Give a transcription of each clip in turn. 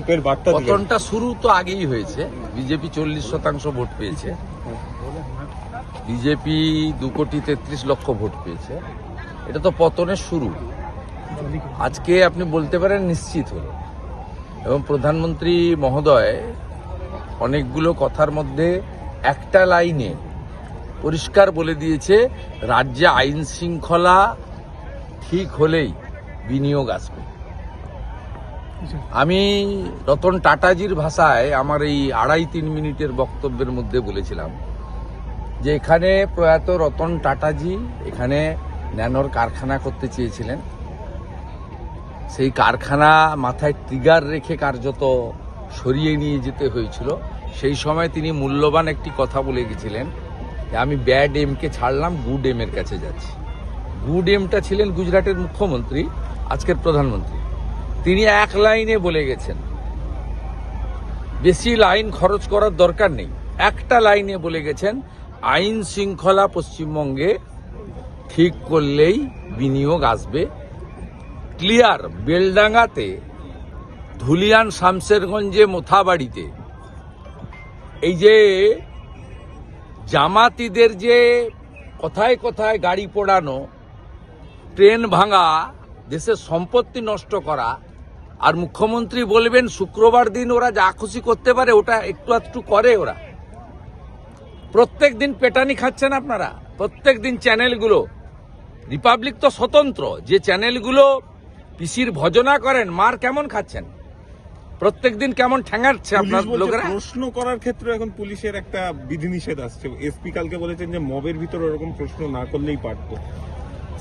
চুপের বার্তা দিলেন। পতনটা শুরু তো আগেই হয়েছে। বিজেপি 40% ভোট পেয়েছে, বিজেপি 2,33,00,000 ভোট পেয়েছে। এটা তো পতনের শুরু। আজকে আপনি বলতে পারেন নিশ্চিত হলো। এবং প্রধানমন্ত্রী মহোদয় অনেকগুলো কথার মধ্যে একটা লাইনে পরিষ্কার বলে দিয়েছে, রাজ্যে আইন শৃঙ্খলা ঠিক হলেই বিনিয়োগ আসবে। আমি রতন টাটাজির ভাষায় আমার এই 2.5-3 মিনিটের বক্তব্যের মধ্যে বলেছিলাম যে এখানে প্রয়াত রতন টাটাজি এখানে ন্যানোর কারখানা করতে চেয়েছিলেন। সেই কারখানা মাথায় ট্রিগার রেখে কার্যত সরিয়ে নিয়ে যেতে হয়েছিল। সেই সময় তিনি মূল্যবান একটি কথা বলে গেছিলেন যে আমি ব্যাড এমকে ছাড়লাম, গুড এম এর কাছে যাচ্ছি। গুড এমটা ছিলেন গুজরাটের মুখ্যমন্ত্রী, আজকের প্রধানমন্ত্রী। তিনি এক লাইনে বলে গেছেন, বেশি লাইন খরচ করার দরকার নেই, একটা লাইনে বলে গেছেন আইন শৃঙ্খলা পশ্চিমবঙ্গে ঠিক করলেই বিনিয়োগ আসবে। ক্লিয়ার। বেলডাঙ্গাতে, ধুলিয়ান, শামশেরগঞ্জে, মোথাবাড়িতে এই যে জামাতিদের যে কথায় কথায় গাড়ি পোড়ানো, ট্রেন ভাঙা, দেশের সম্পত্তি নষ্ট করা, আর মুখ্যমন্ত্রী বলবেন শুক্রবার দিন ওরা যা খুশি করতে পারে, ওটা একটু একটু করে ওরা। প্রত্যেক দিন পেটানি খাচ্ছেন আপনারা, প্রত্যেক দিন চ্যানেলগুলো। রিপাবলিক তো স্বতন্ত্র, যে চ্যানেলগুলো পিসির ভজনা করেন, মার কেমন খাচ্ছেন, প্রত্যেক দিন কেমন ঠ্যাঙাচ্ছে আপনার লোকেরা। প্রশ্ন করার ক্ষেত্রে এখন পুলিশের একটা বিধিনিষেধ আসছে। এসপি কালকে বলেছেন যে মবের ভিতরে এরকম প্রশ্ন না করলেই পারতো।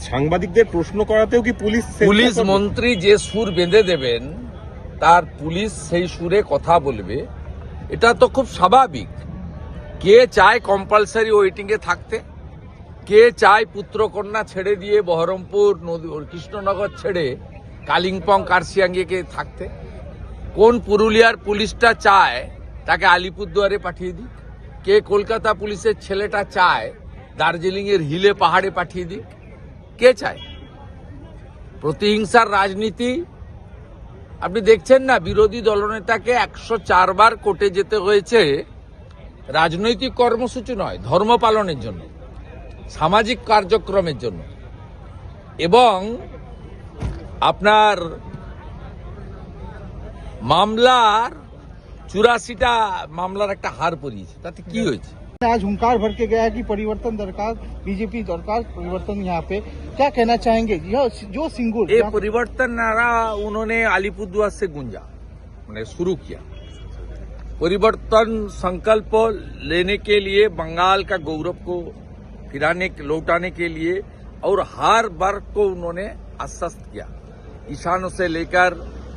সাংবাদিকদের প্রশ্ন করাতেও কি পুলিশ মন্ত্রী যে সুর বেঁধে দেবেন, তার পুলিশ সেই সুরে কথা বলবে, এটা তো খুব স্বাভাবিক। কে চায় কম্পালসারি ওয়েটিং এ থাকতে? কে চায় পুত্রকন্যা ছেড়ে দিয়ে বহরমপুর, কৃষ্ণনগর ছেড়ে কালিম্পং, কার্শিয়াঙ্গিকে থাকতে? কোন পুরুলিয়ার পুলিশটা চায় তাকে আলিপুরদুয়ারে পাঠিয়ে দিক? কে কলকাতা পুলিশের ছেলেটা চায় দার্জিলিং এর হিলে পাহাড়ে পাঠিয়ে দিক? কে চায়? প্রতিহিংসার রাজনীতি আপনি দেখছেন না। বিরোধী দলনেতাকে 104 বার কোর্টে যেতে হয়েছে রাজনৈতিক কর্মসূচি নয়, ধর্ম পালনের জন্য, সামাজিক কার্যক্রমের জন্য। এবং আপনার মামলার 84টা মামলার একটা হার পড়িয়েছে, তাতে কি হয়েছে? आज हुंकार भर के गया है कि परिवर्तन दरकार, बीजेपी दरकार, परिवर्तन यहाँ पे क्या कहना चाहेंगे? जो सिंगुर ये परिवर्तन नारा उन्होंने अलीपुरद्वार से गूंजा, उन्होंने शुरू किया। परिवर्तन संकल्प लेने के लिए, बंगाल का गौरव को लौटाने के लिए, और हर वर्ग को उन्होंने आश्वस्त किया। किसानों से लेकर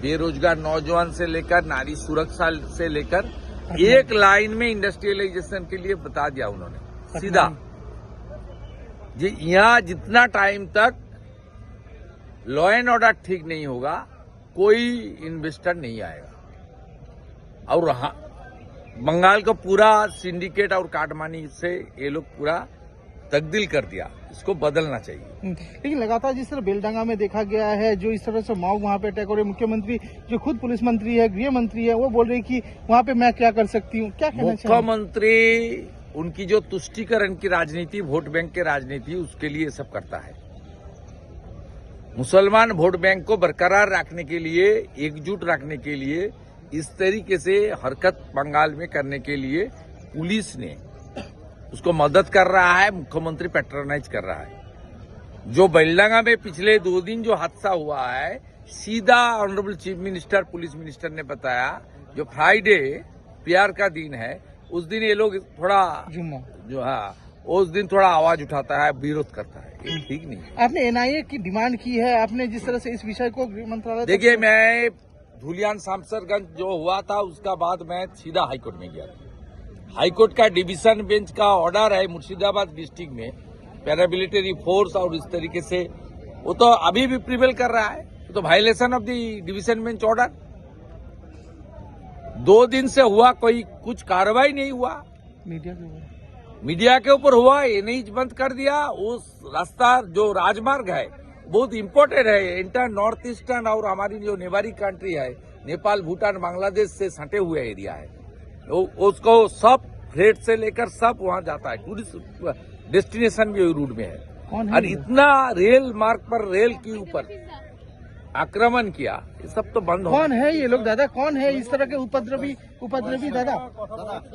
बेरोजगार नौजवान से लेकर नारी सुरक्षा से लेकर एक लाइन में इंडस्ट्रियलाइजेशन के लिए बता दिया उन्होंने सीधा। जी यहाँ जितना टाइम तक लॉ एंड ऑर्डर ठीक नहीं होगा, कोई इन्वेस्टर नहीं आएगा। और बंगाल का पूरा सिंडिकेट और काटमानी से ये लोग पूरा तब्दील कर दिया, इसको बदलना चाहिए। लेकिन लगातार जिस तरह बेलडांगा में देखा गया है, जो इस तरह से माओ वहाँ पे अटैक हो रहे, मुख्यमंत्री जो खुद पुलिस मंत्री है, गृह मंत्री है, वो बोल रही कि वहाँ पे मैं क्या कर सकती हूँ, क्या कहना चाहिए? मुख्यमंत्री उनकी जो तुष्टीकरण की राजनीति, वोट बैंक की राजनीति, उसके लिए सब करता है। मुसलमान वोट बैंक को बरकरार रखने के लिए, एकजुट रखने के लिए इस तरीके से हरकत बंगाल में करने के लिए पुलिस ने उसको मदद कर रहा है, मुख्यमंत्री पैट्रोनाइज कर रहा है। जो बेलडांगा में पिछले 2 दिन जो हादसा हुआ है, सीधा honourable chief minister, police minister ने बताया, जो फ्राइडे प्यार का दिन है, उस दिन ये लोग थोड़ा जो उस दिन थोड़ा आवाज उठाता है, विरोध करता है, ये ठीक नहीं। आपने एनआईए की डिमांड की है, आपने जिस तरह से इस विषय को गृह मंत्रालय, देखिए मैं धुलियान शामसरगंज जो हुआ था उसका बाद मैं सीधा हाईकोर्ट में गया था। हाईकोर्ट का डिवीजन बेंच का ऑर्डर है मुर्शिदाबाद डिस्ट्रिक्ट में, पैरामिलिट्री फोर्स और इस तरीके से, वो तो अभी भी प्रिवेल कर रहा है, तो violation of the division bench order. 2 दिन से हुआ, कोई कुछ कार्रवाई नहीं हुआ। मीडिया के ऊपर हुआ, ये नहीं बंद कर दिया। उस रास्ता जो राजमार्ग है बहुत इम्पोर्टेंट है, इंटर नॉर्थ ईस्टर्न और हमारी जो नेबारी कंट्री है नेपाल, भूटान, बांग्लादेश से सटे हुए एरिया है। उसको सब फ्रेट से लेकर सब वहां जाता है। टूरिस्ट डेस्टिनेशन भी रूट में है। कौन है और ये? इतना रेल मार्ग पर, रेल के ऊपर आक्रमण किया, ये सब तो बंद हो। कौन है ये लोग दादा? कौन है इस तरह के उपद्रवी दादा?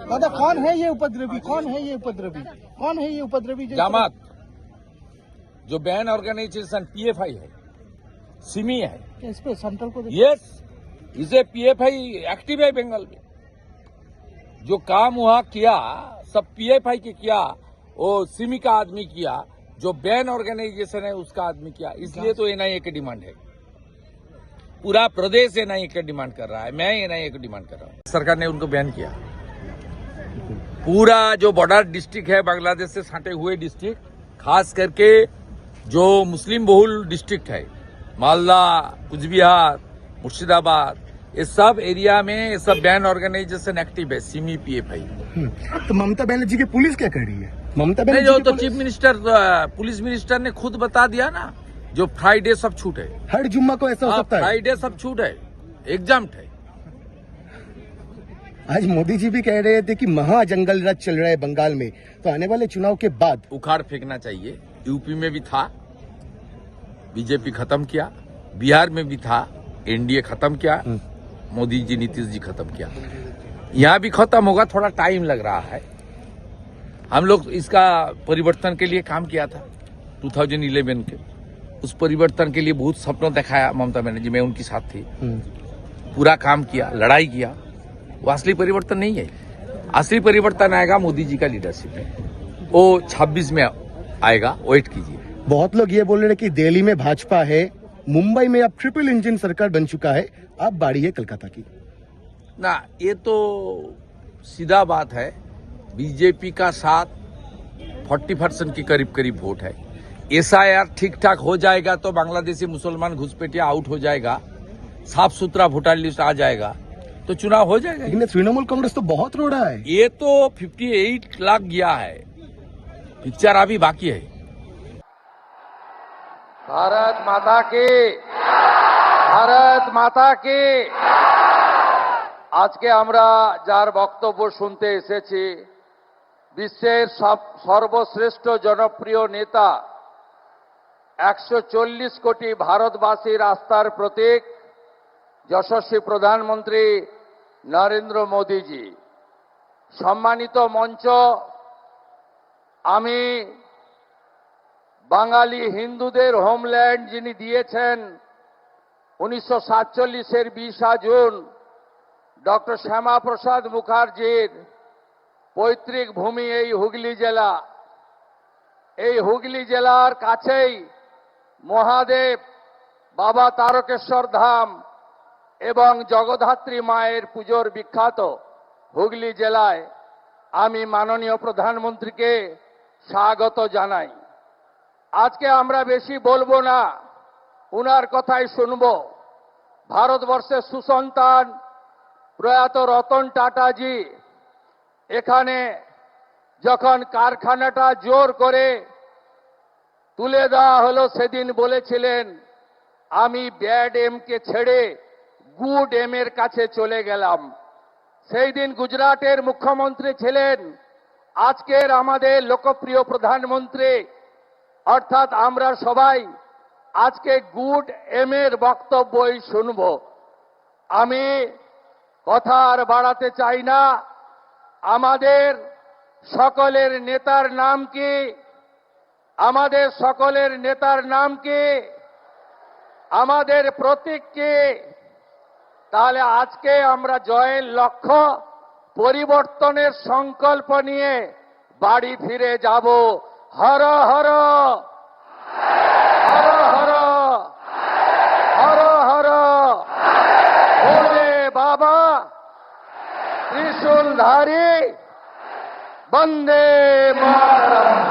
दादा कौन है ये उपद्रवी? कौन है ये उपद्रवी? कौन है ये उपद्रवी? जामात, जो बैन ऑर्गेनाइजेशन पीएफआई है, सिमी है। इस पे सेंट्रल को यस, इसे पीएफआई एक्टिव है बंगाल में। जो काम वहां किया सब पीएफआई के किया, वो सिमी का आदमी किया, जो बैन ऑर्गेनाइजेशन है उसका आदमी किया। इसलिए तो एनआईए की डिमांड है। पूरा प्रदेश एनआईए की डिमांड कर रहा है, मैं एनआईए की डिमांड कर रहा हूँ। सरकार ने उनको बैन किया। पूरा जो बॉर्डर डिस्ट्रिक्ट है, बांग्लादेश से सटे हुए डिस्ट्रिक्ट, खास करके जो मुस्लिम बहुल डिस्ट्रिक्ट है, मालदा, कुचबिहार, मुर्शिदाबाद, ये सब एरिया में ये सब बैन ऑर्गेनाइजेशन एक्टिव है, सिमी पीएफआई। तो ममता बनर्जी की पुलिस क्या कर रही है? ममता नहीं, बनर्जी जो की तो police chief minister, police minister ने खुद बता दिया ना, जो फ्राइडे सब छूट है। हर जुम्मा को ऐसा हो सकता है। फ्राइडे सब छूट है, एग्जाम्ट है। आज मोदी जी भी कह रहे थे कि महा जंगल राज चल रहा है बंगाल में, तो आने वाले चुनाव के बाद उखाड़ फेंकना चाहिए। यूपी में भी था, बीजेपी खत्म किया। बिहार में भी था, एनडीए खत्म किया। मोदी जी, नीतीश जी खत्म किया। यहाँ भी खत्म होगा, थोड़ा टाइम लग रहा है। हम लोग इसका परिवर्तन के लिए काम किया था 2011 के। उस परिवर्तन के लिए बहुत सपनों दिखाया ममता बनर्जी, मैं उनकी साथ थी। पूरा काम किया, लड़ाई किया। वो असली परिवर्तन नहीं है। असली परिवर्तन आएगा मोदी जी का लीडरशिप में, वो 26 में आएगा, वेट कीजिए। बहुत लोग ये बोल रहे हैं कि दिल्ली में भाजपा है, मुंबई में अब ट्रिपल इंजन सरकार बन चुका है, अब बारी है कोलकाता की। ना, ये तो सीधा बात है। बीजेपी का साथ 40% के करीब करीब वोट है। एसआईआर ठीक ठाक हो जाएगा तो बांग्लादेशी मुसलमान घुसपैठिया आउट हो जाएगा, साफ सुथरा वोटर लिस्ट आ जाएगा, तो चुनाव हो जाएगा। लेकिन तृणमूल कांग्रेस तो बहुत रो रहा है। ये तो 58 लाख गया है, पिक्चर अभी बाकी है। भारत माता की, भारत माता की। আজকে আমরা যার বক্তব্য শুনতে এসেছি, বিশ্বের সর্বশ্রেষ্ঠ জনপ্রিয় নেতা, 140 কোটি ভারতবাসীর আস্থার প্রতীক, যশস্বী প্রধানমন্ত্রী নরেন্দ্র মোদীজি। সম্মানিত মঞ্চ, আমি বাঙালি হিন্দুদের হোমল্যান্ড যিনি দিয়েছেন 1947-এর 20 জুন ডক্টর শ্যামাপ্রসাদ মুখার্জির পৈতৃক ভূমি এই হুগলি জেলা। এই হুগলি জেলার কাছেই মহাদেব, বাবা তারকেশ্বর ধাম এবং জগদ্ধাত্রী মায়ের পুজোর বিখ্যাত হুগলি জেলায় আমি মাননীয় প্রধানমন্ত্রীকে স্বাগত জানাই। আজকে আমরা বেশি বলবো না, উনার কথাই শুনবো। ভারতবর্ষের সুসন্তান প্রয়াত রতন টাটাজি এখানে যখন কারখানাটা জোর করে তুলে দেওয়া হলো, সেদিন বলেছিলেন আমি ব্যাড এমকে ছেড়ে গুড এমের কাছে চলে গেলাম। সেই দিন গুজরাটের মুখ্যমন্ত্রী ছিলেন আজকের আমাদের লোকপ্রিয় প্রধানমন্ত্রী। অর্থাৎ আমরা সবাই আজকে গুড এমের বক্তব্যই শুনব। আমি কথা আর বাড়াতে চাই না। আমাদের সকলের নেতার নাম কি? আমাদের সকলের নেতার নাম কি? আমাদের প্রতীক কি? তাহলে আজকে আমরা জয়ের লক্ষ্য, পরিবর্তনের সংকল্প নিয়ে বাড়ি ফিরে যাব। হর হর হর হর হর হর ভোলে বাবা ত্রিশূলধারী, বন্দে মাতরম।